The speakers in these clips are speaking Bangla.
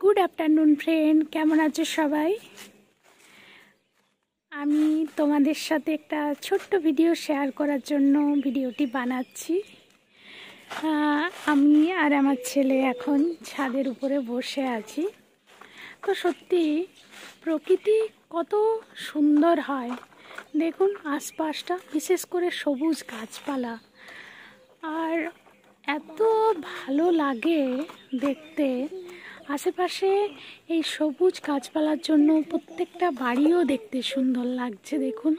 গুড আফটারনুন ফ্রেন্ড, কেমন আছো সবাই? আমি তোমাদের সাথে একটা ছোট্ট ভিডিও শেয়ার করার জন্য ভিডিওটি বানাচ্ছি। আমি আর আমার ছেলে এখন ছাদের উপরে বসে আছি। তো সত্যি প্রকৃতি কত সুন্দর হয় দেখুন, আশপাশটা বিশেষ করে সবুজ গাছপালা, আর এত ভালো লাগে দেখতে। আশেপাশে এই সবুজ গাছপালার জন্য প্রত্যেকটা বাড়িও দেখতে সুন্দর লাগছে। দেখুন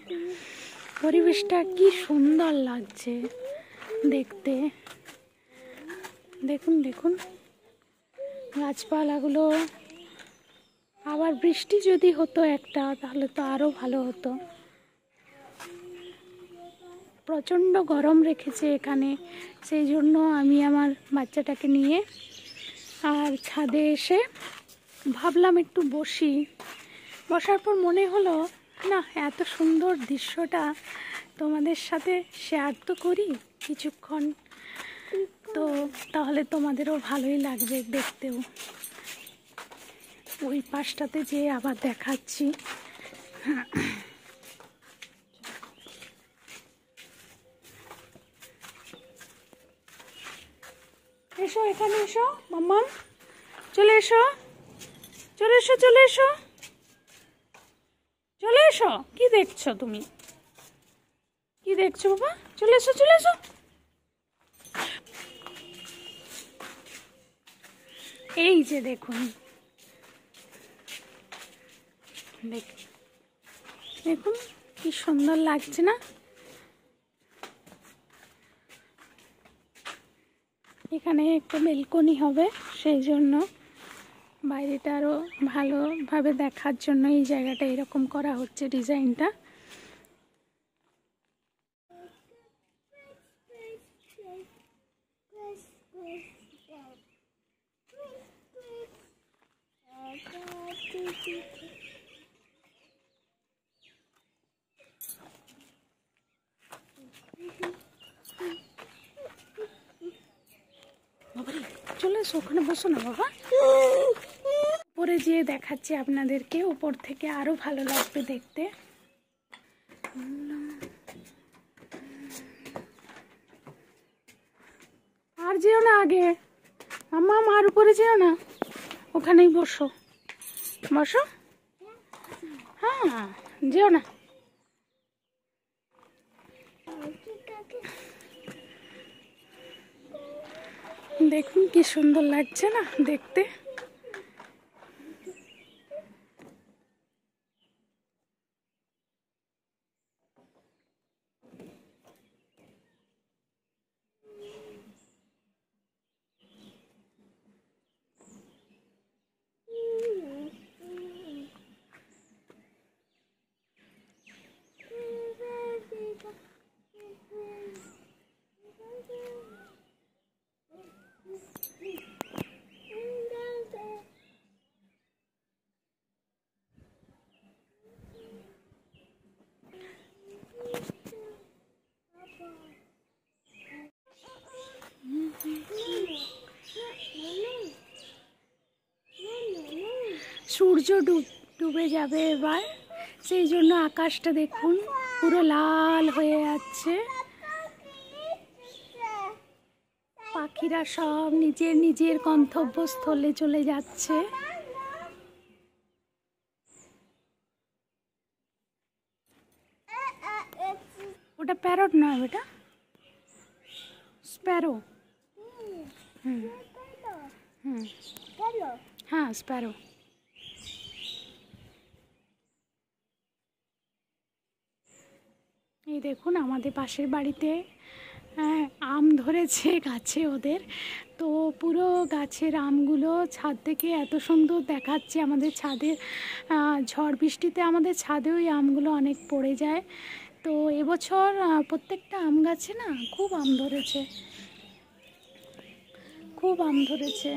পরিবেশটা কি সুন্দর লাগছে দেখতে। দেখুন দেখুন গাছপালাগুলো। আবার বৃষ্টি যদি হতো একটা, তাহলে তো আরও ভালো হতো। প্রচণ্ড গরম রেখেছে এখানে, সেই জন্য আমি আমার বাচ্চাটাকে নিয়ে আর ছাদে এসে ভাবলাম একটু বসি। বসার পর মনে হলো না, এত সুন্দর দৃশ্যটা তোমাদের সাথে শেয়ার তো করি কিছুক্ষণ, তো তাহলে তোমাদেরও ভালোই লাগবে দেখতেও। ওই পাশটাতে যে আবার দেখাচ্ছি। এসো, এখানে এসো মাম্মা, চলে এসো, চলে এসো, চলে এসো, চলে এসো। কি দেখছো তুমি? কি দেখছো বাবা? চলে এসো, চলে এসো। এই যে দেখুন, দেখুন কি সুন্দর লাগছে না? এখানে একটা বেলকনি হবে, সেই জন্য বাইরেটা আরও ভালোভাবে দেখার জন্য এই জায়গাটা এরকম করা হচ্ছে, ডিজাইনটা। চলে এসো, ওখানে বসো না বাবা। উপরে যেয়ে দেখাচ্ছি আপনাদেরকে, উপর থেকে আরো ভালো লাগবে দেখতে। আর যেও না আগে, আম্মা আর উপরে যেও না, ওখানেই বসো, বসো। হ্যাঁ, যেও না। দেখুন কি সুন্দর লাগছে না দেখতে? সূর্য ডুবে যাবে এবার, সেই জন্য আকাশটা দেখুন পুরো লাল হয়ে যাচ্ছে। পাখিরা সব নিজের নিজের গন্তব্যস্থলে চলে যাচ্ছে। ওটা প্যারট নয়, বেটা স্প্যারো। হ্যাঁ, স্প্যারো। এই দেখুন আমাদের পাশের বাড়িতে আম ধরেছে গাছে ওদের, তো পুরো গাছের আমগুলো ছাদ থেকে এত সুন্দর দেখাচ্ছে। আমাদের ছাদের ঝড় বৃষ্টিতে আমাদের ছাদে ওই আমগুলো অনেক পড়ে যায়, তো এবছর প্রত্যেকটা আম গাছে না খুব আম ধরেছে, খুব আম ধরেছে।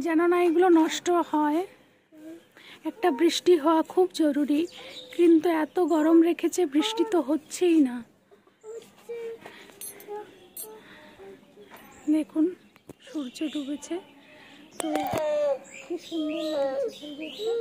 যেন না এগুলো নষ্ট হয়। একটা বৃষ্টি হওয়া খুব জরুরি, কিন্তু এত গরম রেখেছে, বৃষ্টি তো হচ্ছেই না। দেখুন সূর্য ডুবেছে, তো কি সুন্দর লাগছে সূর্যটা।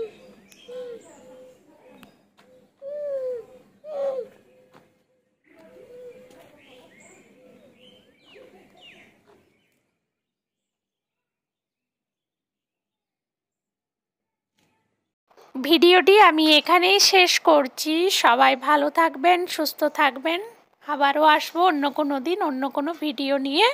ভিডিওটি আমি এখানেই শেষ করছি। সবাই ভালো থাকবেন, সুস্থ থাকবেন। আবারও আসবো অন্য কোনো দিন অন্য কোনো ভিডিও নিয়ে।